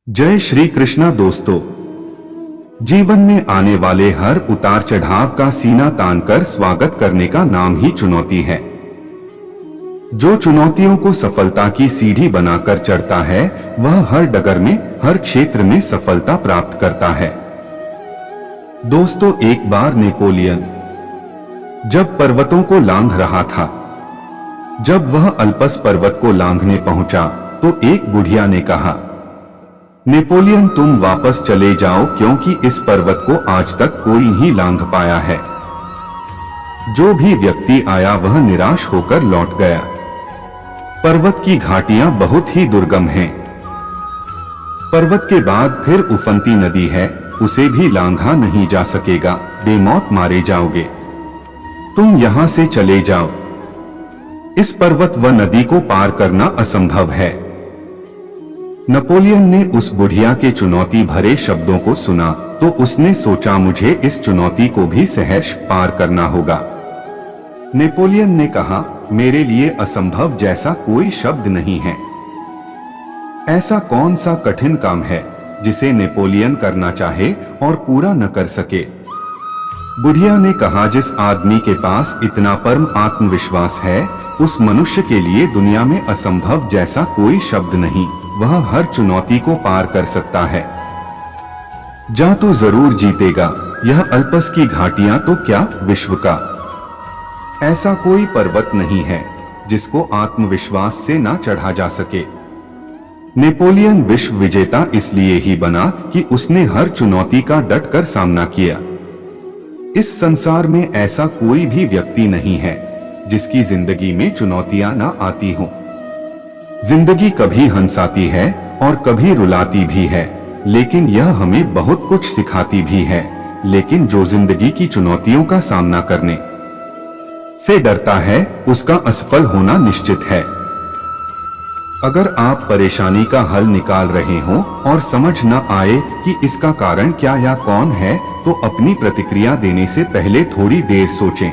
जय श्री कृष्णा दोस्तों। जीवन में आने वाले हर उतार चढ़ाव का सीना तानकर स्वागत करने का नाम ही चुनौती है। जो चुनौतियों को सफलता की सीढ़ी बनाकर चढ़ता है वह हर डगर में, हर क्षेत्र में सफलता प्राप्त करता है। दोस्तों, एक बार नेपोलियन जब पर्वतों को लांघ रहा था, जब वह अल्पस पर्वत को लांघने पहुंचा तो एक बुढ़िया ने कहा, नेपोलियन तुम वापस चले जाओ क्योंकि इस पर्वत को आज तक कोई ही लांघ पाया है। जो भी व्यक्ति आया वह निराश होकर लौट गया। पर्वत की घाटियां बहुत ही दुर्गम हैं। पर्वत के बाद फिर उफनती नदी है, उसे भी लांघा नहीं जा सकेगा, बेमौत मारे जाओगे। तुम यहां से चले जाओ। इस पर्वत व नदी को पार करना असंभव है। नेपोलियन ने उस बुढ़िया के चुनौती भरे शब्दों को सुना तो उसने सोचा, मुझे इस चुनौती को भी सहर्ष पार करना होगा। नेपोलियन ने कहा, मेरे लिए असंभव जैसा कोई शब्द नहीं है। ऐसा कौन सा कठिन काम है जिसे नेपोलियन करना चाहे और पूरा न कर सके। बुढ़िया ने कहा, जिस आदमी के पास इतना परम आत्मविश्वास है उस मनुष्य के लिए दुनिया में असंभव जैसा कोई शब्द नहीं। वह हर चुनौती को पार कर सकता है। जा तो जरूर जीतेगा। यह अल्पस की घाटियां तो क्या, विश्व का ऐसा कोई पर्वत नहीं है जिसको आत्मविश्वास से ना चढ़ा जा सके। नेपोलियन विश्व विजेता इसलिए ही बना कि उसने हर चुनौती का डटकर सामना किया। इस संसार में ऐसा कोई भी व्यक्ति नहीं है जिसकी जिंदगी में चुनौतियां ना आती हों। जिंदगी कभी हंसाती है और कभी रुलाती भी है, लेकिन यह हमें बहुत कुछ सिखाती भी है। लेकिन जो जिंदगी की चुनौतियों का सामना करने से डरता है उसका असफल होना निश्चित है। अगर आप परेशानी का हल निकाल रहे हो और समझ न आए कि इसका कारण क्या या कौन है, तो अपनी प्रतिक्रिया देने से पहले थोड़ी देर सोचें।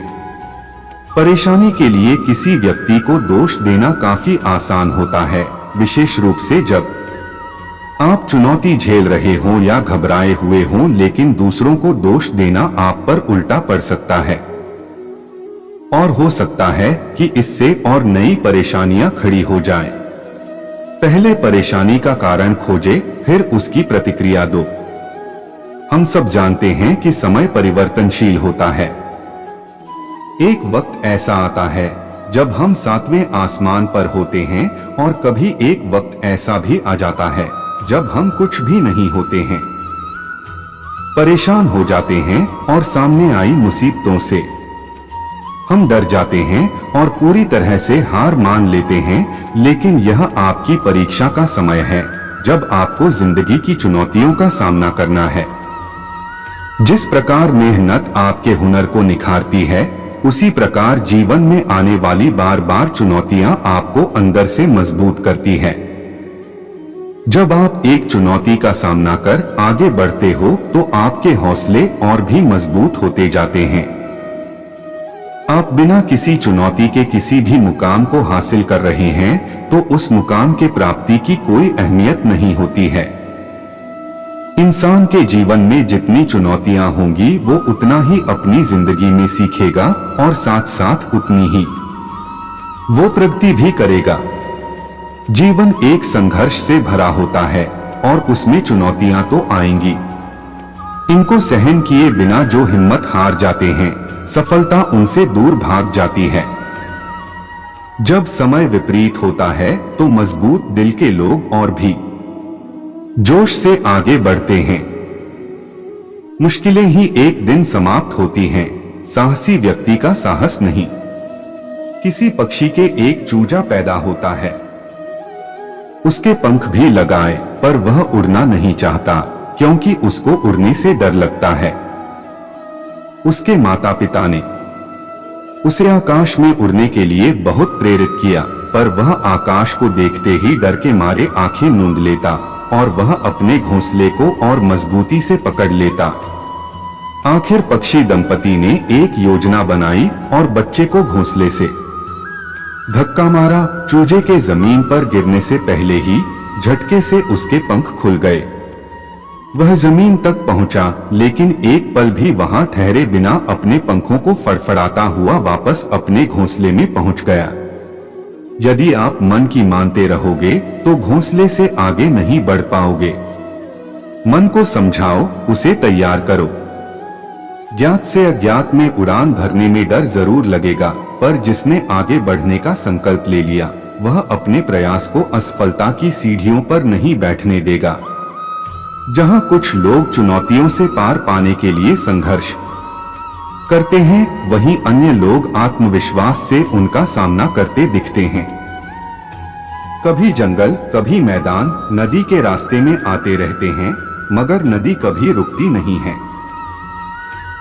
परेशानी के लिए किसी व्यक्ति को दोष देना काफी आसान होता है, विशेष रूप से जब आप चुनौती झेल रहे हो या घबराए हुए हो। लेकिन दूसरों को दोष देना आप पर उल्टा पड़ सकता है और हो सकता है कि इससे और नई परेशानियां खड़ी हो जाएं। पहले परेशानी का कारण खोजे, फिर उसकी प्रतिक्रिया दो। हम सब जानते हैं कि समय परिवर्तनशील होता है। एक वक्त ऐसा आता है जब हम 7वें आसमान पर होते हैं और कभी एक वक्त ऐसा भी आ जाता है जब हम कुछ भी नहीं होते हैं। परेशान हो जाते हैं और सामने आई मुसीबतों से हम डर जाते हैं और पूरी तरह से हार मान लेते हैं। लेकिन यह आपकी परीक्षा का समय है जब आपको जिंदगी की चुनौतियों का सामना करना है। जिस प्रकार मेहनत आपके हुनर को निखारती है, उसी प्रकार जीवन में आने वाली बार बार चुनौतियां आपको अंदर से मजबूत करती है। जब आप एक चुनौती का सामना कर आगे बढ़ते हो तो आपके हौसले और भी मजबूत होते जाते हैं। आप बिना किसी चुनौती के किसी भी मुकाम को हासिल कर रहे हैं तो उस मुकाम के प्राप्ति की कोई अहमियत नहीं होती है। इंसान के जीवन में जितनी चुनौतियां होंगी वो उतना ही अपनी जिंदगी में सीखेगा और साथ साथ उतनी ही वो प्रगति भी करेगा। जीवन एक संघर्ष से भरा होता है और उसमें चुनौतियां तो आएंगी। इनको सहन किए बिना जो हिम्मत हार जाते हैं, सफलता उनसे दूर भाग जाती है। जब समय विपरीत होता है तो मजबूत दिल के लोग और भी जोश से आगे बढ़ते हैं। मुश्किलें ही एक दिन समाप्त होती हैं, साहसी व्यक्ति का साहस नहीं। किसी पक्षी के एक चूजा पैदा होता है, उसके पंख भी लगाए पर वह उड़ना नहीं चाहता क्योंकि उसको उड़ने से डर लगता है। उसके माता पिता ने उसे आकाश में उड़ने के लिए बहुत प्रेरित किया, पर वह आकाश को देखते ही डर के मारे आंखें मूंद लेता और वह अपने घोंसले को और मजबूती से पकड़ लेता। आखिर पक्षी दंपति ने एक योजना बनाई और बच्चे को घोंसले से धक्का मारा। चूजे के जमीन पर गिरने से पहले ही झटके से उसके पंख खुल गए। वह जमीन तक पहुंचा, लेकिन एक पल भी वहां ठहरे बिना अपने पंखों को फड़फड़ाता हुआ वापस अपने घोंसले में पहुंच गया। यदि आप मन की मानते रहोगे तो घोंसले से आगे नहीं बढ़ पाओगे। मन को समझाओ, उसे तैयार करो। ज्ञात से अज्ञात में उड़ान भरने में डर जरूर लगेगा, पर जिसने आगे बढ़ने का संकल्प ले लिया वह अपने प्रयास को असफलता की सीढ़ियों पर नहीं बैठने देगा। जहां कुछ लोग चुनौतियों से पार पाने के लिए संघर्ष करते हैं, वहीं अन्य लोग आत्मविश्वास से उनका सामना करते दिखते हैं। कभी जंगल, कभी मैदान, नदी के रास्ते में आते रहते हैं, मगर नदी कभी रुकती नहीं है।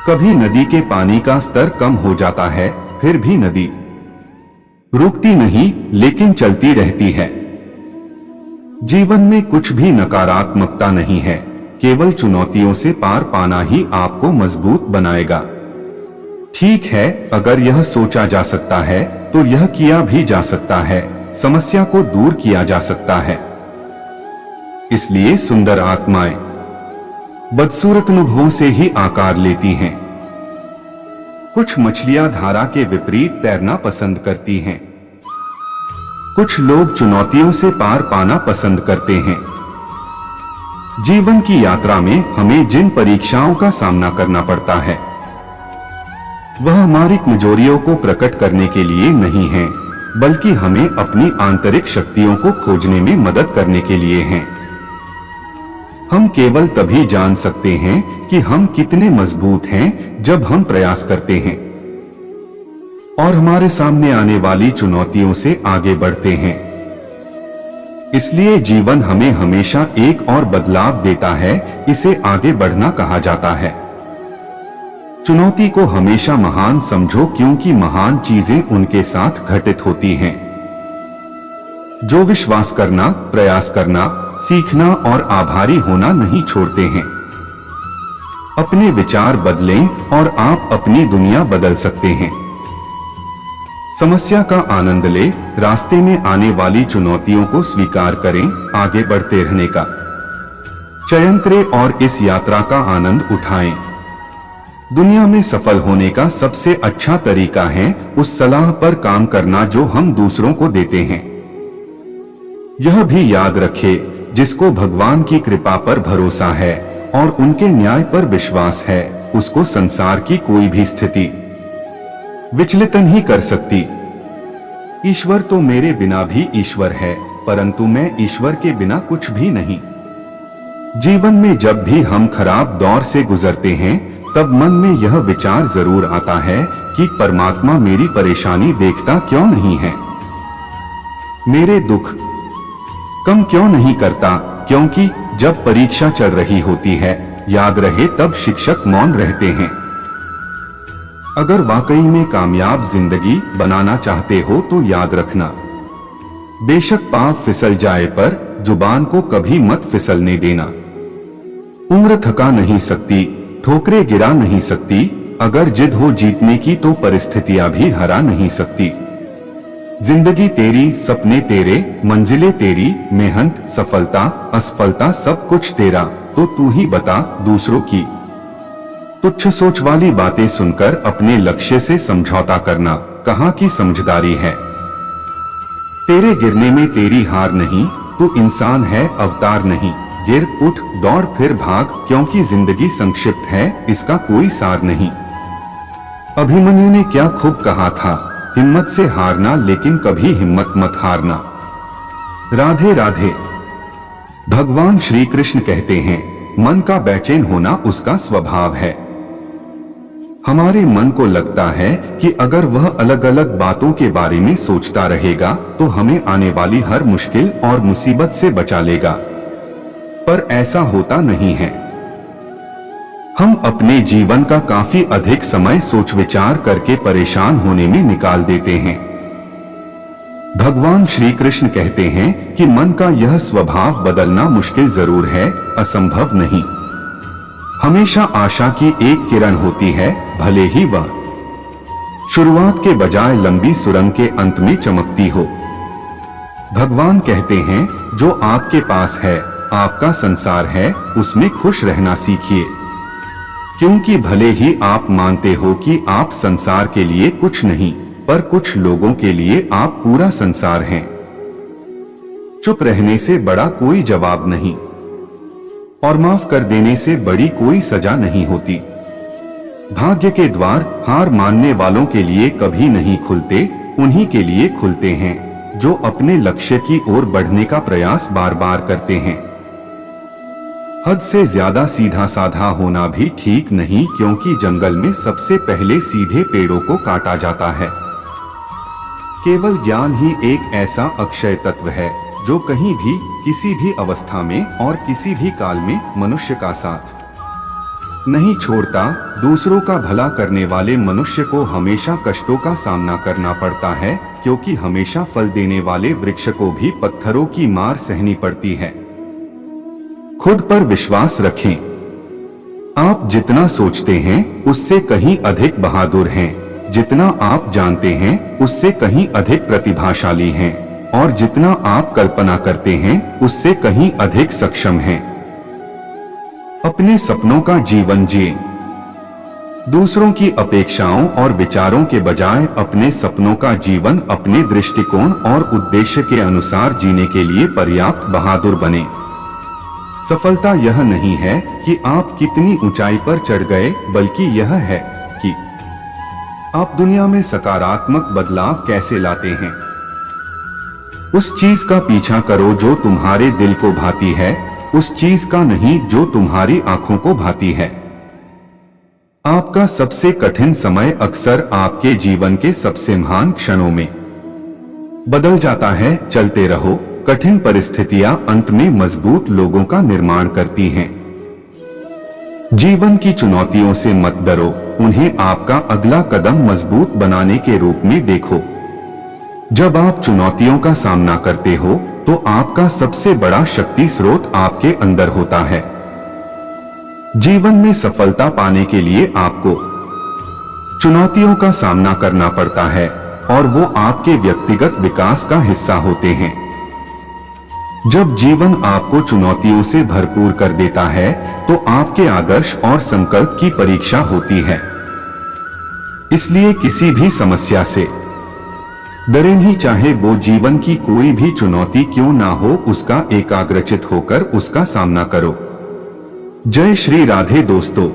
कभी नदी के पानी का स्तर कम हो जाता है, फिर भी नदी रुकती नहीं, लेकिन चलती रहती है। जीवन में कुछ भी नकारात्मकता नहीं है, केवल चुनौतियों से पार पाना ही आपको मजबूत बनाएगा। ठीक है, अगर यह सोचा जा सकता है तो यह किया भी जा सकता है, समस्या को दूर किया जा सकता है। इसलिए सुंदर आत्माएं बदसूरत अनुभवों से ही आकार लेती हैं। कुछ मछलियां धारा के विपरीत तैरना पसंद करती हैं। कुछ लोग चुनौतियों से पार पाना पसंद करते हैं। जीवन की यात्रा में हमें जिन परीक्षाओं का सामना करना पड़ता है वह हमारी कमजोरियों को प्रकट करने के लिए नहीं है, बल्कि हमें अपनी आंतरिक शक्तियों को खोजने में मदद करने के लिए हैं। हम केवल तभी जान सकते हैं कि हम कितने मजबूत हैं जब हम प्रयास करते हैं और हमारे सामने आने वाली चुनौतियों से आगे बढ़ते हैं। इसलिए जीवन हमें हमेशा एक और बदलाव देता है, इसे आगे बढ़ना कहा जाता है। चुनौती को हमेशा महान समझो, क्योंकि महान चीजें उनके साथ घटित होती हैं। जो विश्वास करना, प्रयास करना, सीखना और आभारी होना नहीं छोड़ते हैं। अपने विचार बदलें और आप अपनी दुनिया बदल सकते हैं। समस्या का आनंद ले, रास्ते में आने वाली चुनौतियों को स्वीकार करें, आगे बढ़ते रहने का चयन करें और इस यात्रा का आनंद उठाएं। दुनिया में सफल होने का सबसे अच्छा तरीका है उस सलाह पर काम करना जो हम दूसरों को देते हैं। यह भी याद रखें, जिसको भगवान की कृपा पर भरोसा है और उनके न्याय पर विश्वास है, उसको संसार की कोई भी स्थिति विचलित नहीं कर सकती। ईश्वर तो मेरे बिना भी ईश्वर है, परंतु मैं ईश्वर के बिना कुछ भी नहीं। जीवन में जब भी हम खराब दौर से गुजरते हैं, तब मन में यह विचार जरूर आता है कि परमात्मा मेरी परेशानी देखता क्यों नहीं है, मेरे दुख कम क्यों नहीं करता। क्योंकि जब परीक्षा चल रही होती है, याद रहे, तब शिक्षक मौन रहते हैं। अगर वाकई में कामयाब जिंदगी बनाना चाहते हो तो याद रखना, बेशक पांव फिसल जाए पर जुबान को कभी मत फिसलने देना। उम्र थका नहीं सकती, ठोकरें गिरा नहीं सकती, अगर जिद हो जीतने की तो परिस्थितियां भी हरा नहीं सकती। जिंदगी तेरी, सपने तेरे, मंजिलें तेरी, मेहनत, सफलता, असफलता सब कुछ तेरा, तो तू ही बता दूसरों की तुच्छ सोच वाली बातें सुनकर अपने लक्ष्य से समझौता करना कहाँ की समझदारी है। तेरे गिरने में तेरी हार नहीं, तू इंसान है, अवतार नहीं। गिर, उठ, दौड़, फिर भाग, क्योंकि जिंदगी संक्षिप्त है, इसका कोई सार नहीं। अभिमन्यु ने क्या खूब कहा था, हिम्मत से हारना, लेकिन कभी हिम्मत मत हारना। राधे राधे। भगवान श्री कृष्ण कहते हैं, मन का बेचैन होना उसका स्वभाव है। हमारे मन को लगता है कि अगर वह अलग अलग बातों के बारे में सोचता रहेगा तो हमें आने वाली हर मुश्किल और मुसीबत से बचा लेगा, पर ऐसा होता नहीं है। हम अपने जीवन का काफी अधिक समय सोच विचार करके परेशान होने में निकाल देते हैं। भगवान श्री कृष्ण कहते हैं कि मन का यह स्वभाव बदलना मुश्किल जरूर है, असंभव नहीं। हमेशा आशा की एक किरण होती है, भले ही वह शुरुआत के बजाय लंबी सुरंग के अंत में चमकती हो। भगवान कहते हैं जो आपके पास है, आपका संसार है, उसमें खुश रहना सीखिए। क्योंकि भले ही आप मानते हो कि आप संसार के लिए कुछ नहीं, पर कुछ लोगों के लिए आप पूरा संसार हैं। चुप रहने से बड़ा कोई जवाब नहीं, और माफ कर देने से बड़ी कोई सजा नहीं होती। भाग्य के द्वार हार मानने वालों के लिए कभी नहीं खुलते, उन्हीं के लिए खुलते हैं जो अपने लक्ष्य की ओर बढ़ने का प्रयास बार बार करते हैं। हद से ज्यादा सीधा साधा होना भी ठीक नहीं, क्योंकि जंगल में सबसे पहले सीधे पेड़ों को काटा जाता है। केवल ज्ञान ही एक ऐसा अक्षय तत्व है जो कहीं भी, किसी भी अवस्था में और किसी भी काल में मनुष्य का साथ नहीं छोड़ता। दूसरों का भला करने वाले मनुष्य को हमेशा कष्टों का सामना करना पड़ता है, क्योंकि हमेशा फल देने वाले वृक्ष को भी पत्थरों की मार सहनी पड़ती है। खुद पर विश्वास रखें। आप जितना सोचते हैं उससे कहीं अधिक बहादुर हैं, जितना आप जानते हैं उससे कहीं अधिक प्रतिभाशाली हैं, और जितना आप कल्पना करते हैं उससे कहीं अधिक सक्षम हैं। अपने सपनों का जीवन जिए। दूसरों की अपेक्षाओं और विचारों के बजाय अपने सपनों का जीवन अपने दृष्टिकोण और उद्देश्य के अनुसार जीने के लिए पर्याप्त बहादुर बने। सफलता यह नहीं है कि आप कितनी ऊंचाई पर चढ़ गए, बल्कि यह है कि आप दुनिया में सकारात्मक बदलाव कैसे लाते हैं। उस चीज का पीछा करो जो तुम्हारे दिल को भाती है, उस चीज का नहीं जो तुम्हारी आंखों को भाती है। आपका सबसे कठिन समय अक्सर आपके जीवन के सबसे महान क्षणों में बदल जाता है। चलते रहो। कठिन परिस्थितियां अंत में मजबूत लोगों का निर्माण करती हैं। जीवन की चुनौतियों से मत डरो, उन्हें आपका अगला कदम मजबूत बनाने के रूप में देखो। जब आप चुनौतियों का सामना करते हो तो आपका सबसे बड़ा शक्ति स्रोत आपके अंदर होता है। जीवन में सफलता पाने के लिए आपको चुनौतियों का सामना करना पड़ता है, और वो आपके व्यक्तिगत विकास का हिस्सा होते हैं। जब जीवन आपको चुनौतियों से भरपूर कर देता है तो आपके आदर्श और संकल्प की परीक्षा होती है। इसलिए किसी भी समस्या से डरे नहीं, चाहे वो जीवन की कोई भी चुनौती क्यों ना हो, उसका एकाग्रचित होकर उसका सामना करो। जय श्री राधे दोस्तों।